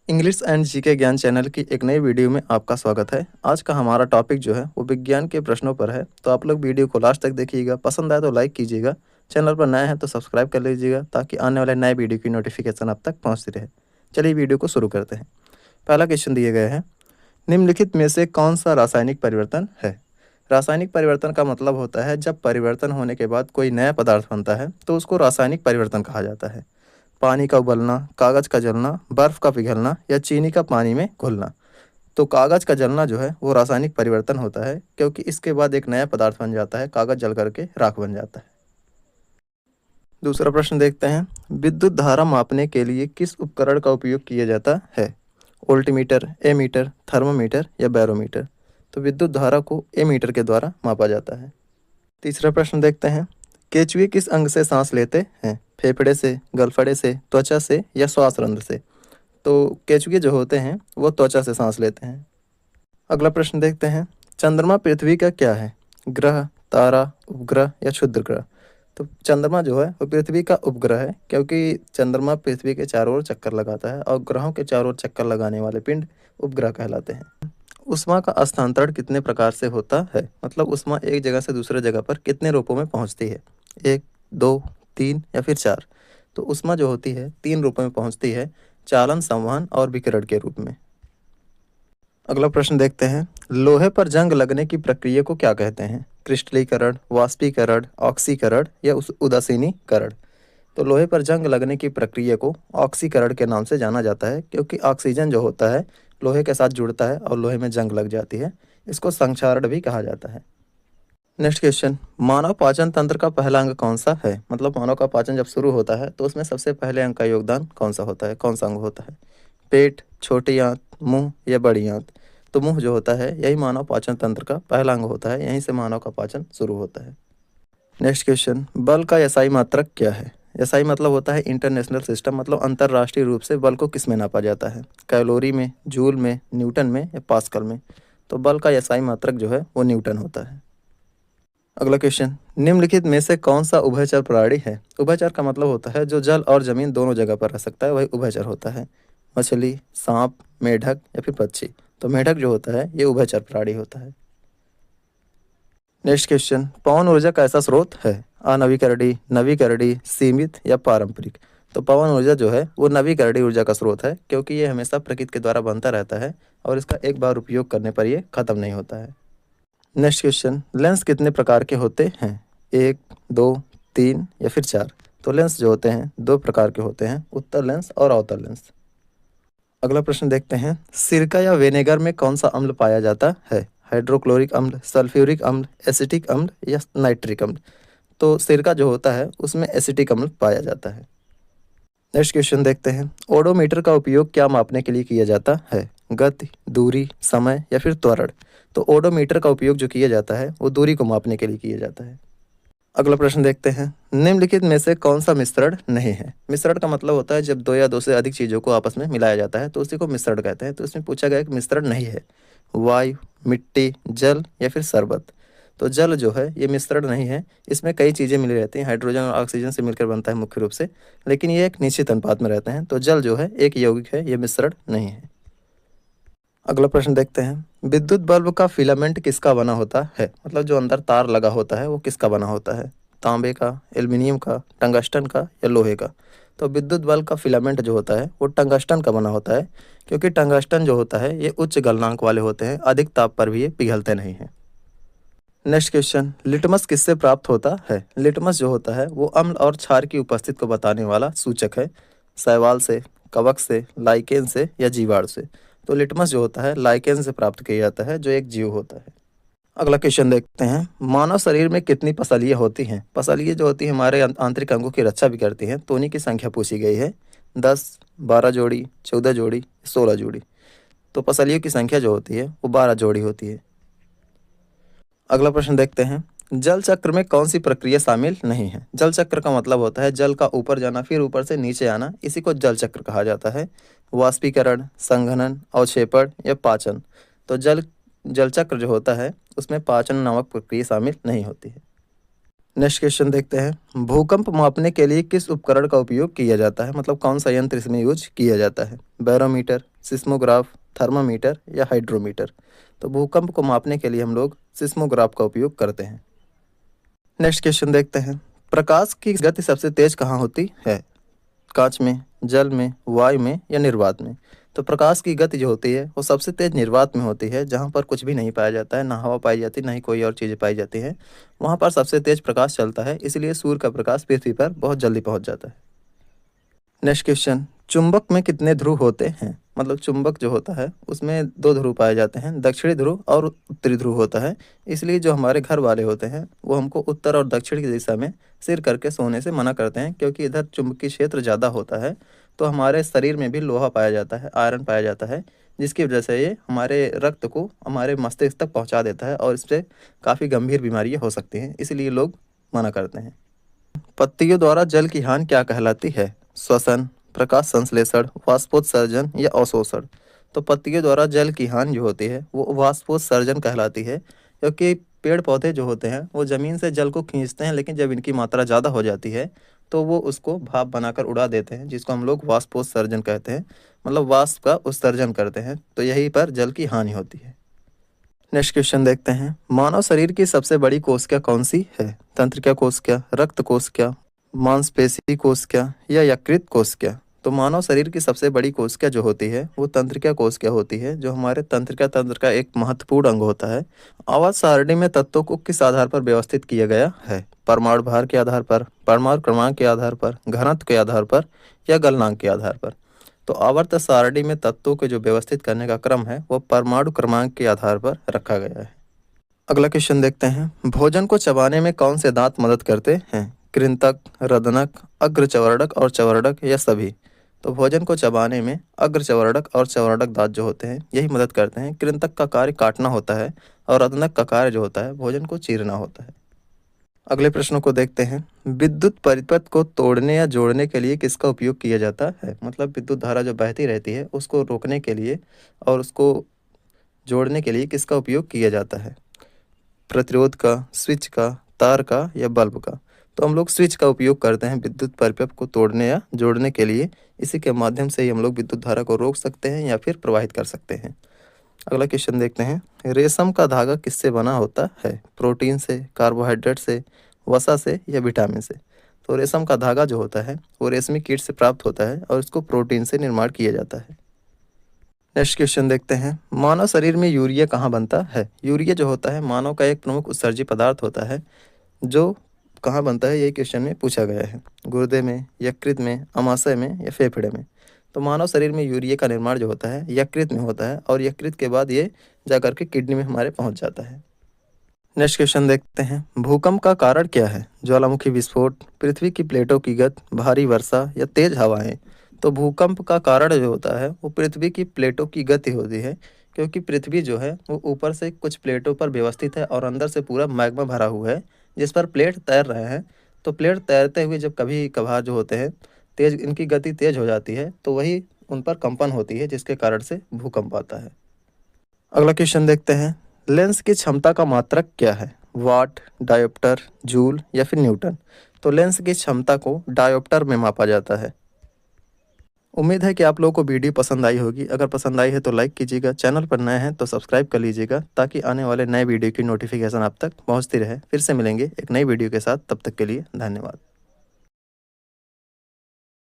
English and GK ज्ञान channel की एक नई वीडियो में आपका स्वागत है। आज का हमारा टॉपिक जो है वो विज्ञान के प्रश्नों पर है। तो आप लोग वीडियो को लास्ट तक देखिएगा, पसंद आए तो लाइक कीजिएगा, चैनल पर नए हैं तो सब्सक्राइब कर लीजिएगा ताकि आने वाले नए वीडियो की नोटिफिकेशन आप तक पहुँचती रहे। चलिए वीडियो को शुरू करते हैं। पहला क्वेश्चन दिए गए हैं, निम्नलिखित में से कौन सा रासायनिक परिवर्तन है। रासायनिक परिवर्तन का मतलब होता है जब परिवर्तन होने के बाद कोई नया पदार्थ बनता है तो उसको रासायनिक परिवर्तन कहा जाता है। पानी का उबलना, कागज़ का जलना, बर्फ़ का पिघलना या चीनी का पानी में घुलना। तो कागज़ का जलना जो है वो रासायनिक परिवर्तन होता है, क्योंकि इसके बाद एक नया पदार्थ बन जाता है, कागज़ जल करके राख बन जाता है। दूसरा प्रश्न देखते हैं, विद्युत धारा मापने के लिए किस उपकरण का उपयोग किया जाता है। वोल्टमीटर, एमीटर, थर्मामीटर या बैरोमीटर। तो विद्युत धारा को एमीटर के द्वारा मापा जाता है। तीसरा प्रश्न देखते हैं, केंचुए किस अंग से सांस लेते हैं। फेफड़े से, गलफड़े से, त्वचा से या श्वास रंध्र से। तो केंचुए जो होते हैं वो त्वचा से सांस लेते हैं। अगला प्रश्न देखते हैं, चंद्रमा पृथ्वी का क्या है। ग्रह, तारा, उपग्रह या क्षुद्र ग्रह। तो चंद्रमा जो है वो पृथ्वी का उपग्रह है, क्योंकि चंद्रमा पृथ्वी के चारों ओर चक्कर लगाता है और ग्रहों के चारों ओर चक्कर लगाने वाले पिंड उपग्रह कहलाते हैं। ऊष्मा का स्थानांतरण कितने प्रकार से होता है, मतलब ऊष्मा एक जगह से दूसरे जगह पर कितने रूपों में पहुंचती है। 1, 2, 3 या फिर 4। तो ऊष्मा जो होती है 3 रूपों में पहुंचती है, चालन, संवहन और विकिरण के रूप में। अगला प्रश्न देखते हैं, लोहे पर जंग लगने की प्रक्रिया को क्या कहते हैं। क्रिस्टलीकरण, वाष्पीकरण, ऑक्सीकरण या उदासीनीकरण। तो लोहे पर जंग लगने की प्रक्रिया को ऑक्सीकरण के नाम से जाना जाता है, क्योंकि ऑक्सीजन जो होता है लोहे के साथ जुड़ता है और लोहे में जंग लग जाती है। इसको संक्षारण भी कहा जाता है। नेक्स्ट क्वेश्चन, मानव पाचन तंत्र का पहला अंग कौन सा है, मतलब मानव का पाचन जब शुरू होता है तो उसमें सबसे पहले अंग का योगदान कौन सा होता है, कौन सा अंग होता है। पेट, छोटी आंत, मुंह या बड़ी आंत। तो मुंह जो होता है यही मानव पाचन तंत्र का पहला अंग होता है, यहीं से मानव का पाचन शुरू होता है। नेक्स्ट क्वेश्चन, बल का एसआई मात्रक क्या है। एसआई मतलब होता है इंटरनेशनल सिस्टम, मतलब अंतरराष्ट्रीय रूप से बल को किस में नापा जाता है। कैलोरी में, जूल में, न्यूटन में या पास्कल में। तो बल का एसआई मात्रक जो है वो न्यूटन होता है। अगला क्वेश्चन, निम्नलिखित में से कौन सा उभयचर प्राणी है। उभयचर का मतलब होता है जो जल और जमीन दोनों जगह पर रह सकता है, वही उभयचर होता है। मछली, सांप, मेढक या फिर पक्षी। तो मेढक जो होता है ये उभयचर प्राणी होता है। नेक्स्ट क्वेश्चन, पवन ऊर्जा का ऐसा स्रोत है। अनवीकरणीय, नवीकरणीय, सीमित या पारंपरिक। तो पवन ऊर्जा जो है वो नवीकरणीय ऊर्जा का स्रोत है, क्योंकि ये हमेशा प्रकृति के द्वारा बनता रहता है और इसका एक बार उपयोग करने पर ये खत्म नहीं होता है। नेक्स्ट क्वेश्चन, लेंस कितने प्रकार के होते हैं। 1, 2, 3 या फिर 4। तो लेंस जो होते हैं 2 प्रकार के होते हैं, उत्तल लेंस और अवतल लेंस। अगला प्रश्न देखते हैं, सिरका या विनेगर में कौन सा अम्ल पाया जाता है। हाइड्रोक्लोरिक अम्ल, सल्फ्यूरिक अम्ल, एसिटिक अम्ल या नाइट्रिक अम्ल। तो सिरका जो होता है उसमें एसिटिक अम्ल पाया जाता है। नेक्स्ट क्वेश्चन देखते हैं, ओडोमीटर का उपयोग क्या मापने के लिए किया जाता है। गति, दूरी, समय या फिर त्वरण। तो ओडोमीटर का उपयोग जो किया जाता है वो दूरी को मापने के लिए किया जाता है। अगला प्रश्न देखते हैं, निम्नलिखित में से कौन सा मिश्रण नहीं है। मिश्रण का मतलब होता है जब 2 या 2 से अधिक चीज़ों को आपस में मिलाया जाता है तो उसी को मिश्रण कहते हैं। तो इसमें पूछा गया कि मिश्रण नहीं है। वायु, मिट्टी, जल या फिर शरबत। तो जल जो है ये मिश्रण नहीं है, इसमें कई चीज़ें मिली रहती हैं, हाइड्रोजन और ऑक्सीजन से मिलकर बनता है मुख्य रूप से, लेकिन ये एक निश्चित अनुपात में रहते हैं। तो जल जो है एक यौगिक है, ये मिश्रण नहीं है। अगला प्रश्न देखते हैं, विद्युत बल्ब का फिलामेंट किसका बना होता है, मतलब जो अंदर तार लगा होता है वो किसका बना होता है। तांबे का, एल्युमिनियम का, टंगस्टन का या लोहे का। तो विद्युत बल्ब का फिलामेंट जो होता है वो टंगस्टन का बना होता है, क्योंकि टंगस्टन जो होता है ये उच्च गलनांक वाले होते हैं, अधिक ताप पर भी ये पिघलते नहीं हैं। नेक्स्ट क्वेश्चन, लिटमस किससे प्राप्त होता है। लिटमस जो होता है वो अम्ल और क्षार की उपस्थिति को बताने वाला सूचक है। शैवाल से, कवक से, लाइकेन से या जीवाणु से। तो लिटमस जो होता है लाइकेन से प्राप्त किया जाता है, जो एक जीव होता है। अगला क्वेश्चन देखते हैं, मानव शरीर में कितनी पसलियाँ होती हैं। पसलियाँ जो होती हैं हमारे आंतरिक अंगों की रक्षा भी करती हैं, तो उन्हीं की संख्या पूछी गई है। 10, 12 जोड़ी, 14 जोड़ी, 16 जोड़ी। तो पसलियों की संख्या जो होती है वो 12 जोड़ी होती है। अगला प्रश्न देखते हैं, जल चक्र में कौन सी प्रक्रिया शामिल नहीं है। जल चक्र का मतलब होता है जल का ऊपर जाना फिर ऊपर से नीचे आना, इसी को जल चक्र कहा जाता है। वाष्पीकरण, संघनन, अवक्षेपण या पाचन। तो जल चक्र जो होता है उसमें पाचन नामक प्रक्रिया शामिल नहीं होती है। नेक्स्ट क्वेश्चन देखते हैं, भूकंप मापने के लिए किस उपकरण का उपयोग किया जाता है, मतलब कौन सा यंत्र इसमें यूज किया जाता है। बैरोमीटर, सिस्मोग्राफ, थर्मामीटर या हाइड्रोमीटर। तो भूकंप को मापने के लिए हम लोग सिस्मोग्राफ का उपयोग करते हैं। नेक्स्ट क्वेश्चन देखते हैं, प्रकाश की गति सबसे तेज कहाँ होती है? कांच में, जल में, वायु में या निर्वात में? तो प्रकाश की गति जो होती है वो सबसे तेज निर्वात में होती है, जहाँ पर कुछ भी नहीं पाया जाता है, ना हवा पाई जाती है, ना ही कोई और चीज़ें पाई जाती हैं। वहाँ पर सबसे तेज प्रकाश चलता है, इसलिए सूर्य का प्रकाश पृथ्वी पर बहुत जल्दी पहुँच जाता है। नेक्स्ट क्वेश्चन, चुंबक में कितने ध्रुव होते हैं? मतलब चुंबक जो होता है उसमें दो ध्रुव पाए जाते हैं, दक्षिणी ध्रुव और उत्तरी ध्रुव होता है। इसलिए जो हमारे घर वाले होते हैं वो हमको उत्तर और दक्षिण की दिशा में सिर करके सोने से मना करते हैं, क्योंकि इधर चुंबकीय क्षेत्र ज़्यादा होता है। तो हमारे शरीर में भी लोहा पाया जाता है, आयरन पाया जाता है, जिसकी वजह से ये हमारे रक्त को हमारे मस्तिष्क तक पहुँचा देता है और इससे काफ़ी गंभीर बीमारियाँ हो सकती हैं, इसलिए लोग मना करते हैं। पत्तियों द्वारा जल की हानि क्या कहलाती है? श्वसन, प्रकाश संश्लेषण, वाष्पोत्सर्जन या अवशोषण? तो पत्तियों द्वारा जल की हानि जो होती है वो वाष्पोत्सर्जन कहलाती है, क्योंकि पेड़ पौधे जो होते हैं वो ज़मीन से जल को खींचते हैं, लेकिन जब इनकी मात्रा ज़्यादा हो जाती है तो वो उसको भाप बनाकर उड़ा देते हैं, जिसको हम लोग वाष्पोत्सर्जन कहते हैं। मतलब वाष्प का उत्सर्जन करते हैं, तो यहीं पर जल की हानि होती है। नेक्स्ट क्वेश्चन देखते हैं, मानव शरीर की सबसे बड़ी कोशिका कौन सी है? तंत्रिका कोशिका, रक्त कोशिका, मांसपेशी कोशिका या यकृत कोशिका? तो मानव शरीर की सबसे बड़ी कोशिका जो होती है वो तंत्रिका कोशिका होती है, जो हमारे तंत्रिका तंत्र का एक महत्वपूर्ण अंग होता है। आवर्त सारणी में तत्वों को किस आधार पर व्यवस्थित किया गया है? परमाणु भार के आधार पर, परमाणु क्रमांक के आधार पर, घनत्व के आधार पर या गलनांक के आधार पर? तो आवर्त सारणी में तत्वों को जो व्यवस्थित करने का क्रम है वो परमाणु क्रमांक के आधार पर रखा गया है। अगला क्वेश्चन देखते हैं, भोजन को चबाने में कौन से दांत मदद करते हैं? कृंतक, रदनक, अग्रचवर्णक और चवर्णक या सभी? तो भोजन को चबाने में अग्रचवर्णक और चवर्णक दांत जो होते हैं यही मदद करते हैं। कृंतक का कार्य काटना होता है और रदनक का कार्य जो होता है भोजन को चीरना होता है। अगले प्रश्नों को देखते हैं, विद्युत परिपथ को तोड़ने या जोड़ने के लिए किसका उपयोग किया जाता है? मतलब विद्युत धारा जो बहती रहती है उसको रोकने के लिए और उसको जोड़ने के लिए किसका उपयोग किया जाता है? प्रतिरोध का, स्विच का, तार का या बल्ब का? तो हम लोग स्विच का उपयोग करते हैं विद्युत परिपथ को तोड़ने या जोड़ने के लिए। इसी के माध्यम से ही हम लोग विद्युत धारा को रोक सकते हैं या फिर प्रवाहित कर सकते हैं। अगला क्वेश्चन देखते हैं, रेशम का धागा किससे बना होता है? प्रोटीन से, कार्बोहाइड्रेट से, वसा से या विटामिन से? तो रेशम का धागा जो होता है वो रेशमी कीट से प्राप्त होता है और इसको प्रोटीन से निर्माण किया जाता है। नेक्स्ट क्वेश्चन देखते हैं, मानव शरीर में यूरिया कहाँ बनता है? यूरिया जो होता है मानव का एक प्रमुख उत्सर्जी पदार्थ होता है, जो कहाँ बनता है यही क्वेश्चन में पूछा गया है। गुर्दे में, यकृत में, अमाशय में या फेफड़े में? तो मानव शरीर में यूरिया का निर्माण जो होता है यकृत में होता है और यकृत के बाद ये जाकर के किडनी में हमारे पहुंच जाता है। नेक्स्ट क्वेश्चन देखते हैं, भूकंप का कारण क्या है? ज्वालामुखी विस्फोट, पृथ्वी की प्लेटों की गति, भारी वर्षा या तेज हवाएं? तो भूकंप का कारण जो होता है वो पृथ्वी की प्लेटों की गति होती है, क्योंकि पृथ्वी जो है वो ऊपर से कुछ प्लेटों पर व्यवस्थित है और अंदर से पूरा मैग्मा भरा हुआ है, जिस पर प्लेट तैर रहे हैं। तो प्लेट तैरते हुए जब कभी कभार जो होते हैं तेज, इनकी गति तेज हो जाती है, तो वही उन पर कंपन होती है, जिसके कारण से भूकंप आता है। अगला क्वेश्चन देखते हैं, लेंस की क्षमता का मात्रक क्या है? वाट, डायोप्टर, जूल या फिर न्यूटन? तो लेंस की क्षमता को डायोप्टर में मापा जाता है। उम्मीद है कि आप लोगों को वीडियो पसंद आई होगी। अगर पसंद आई है तो लाइक कीजिएगा, चैनल पर नए हैं तो सब्सक्राइब कर लीजिएगा, ताकि आने वाले नए वीडियो की नोटिफिकेशन आप तक पहुंचती रहे। फिर से मिलेंगे एक नई वीडियो के साथ, तब तक के लिए धन्यवाद।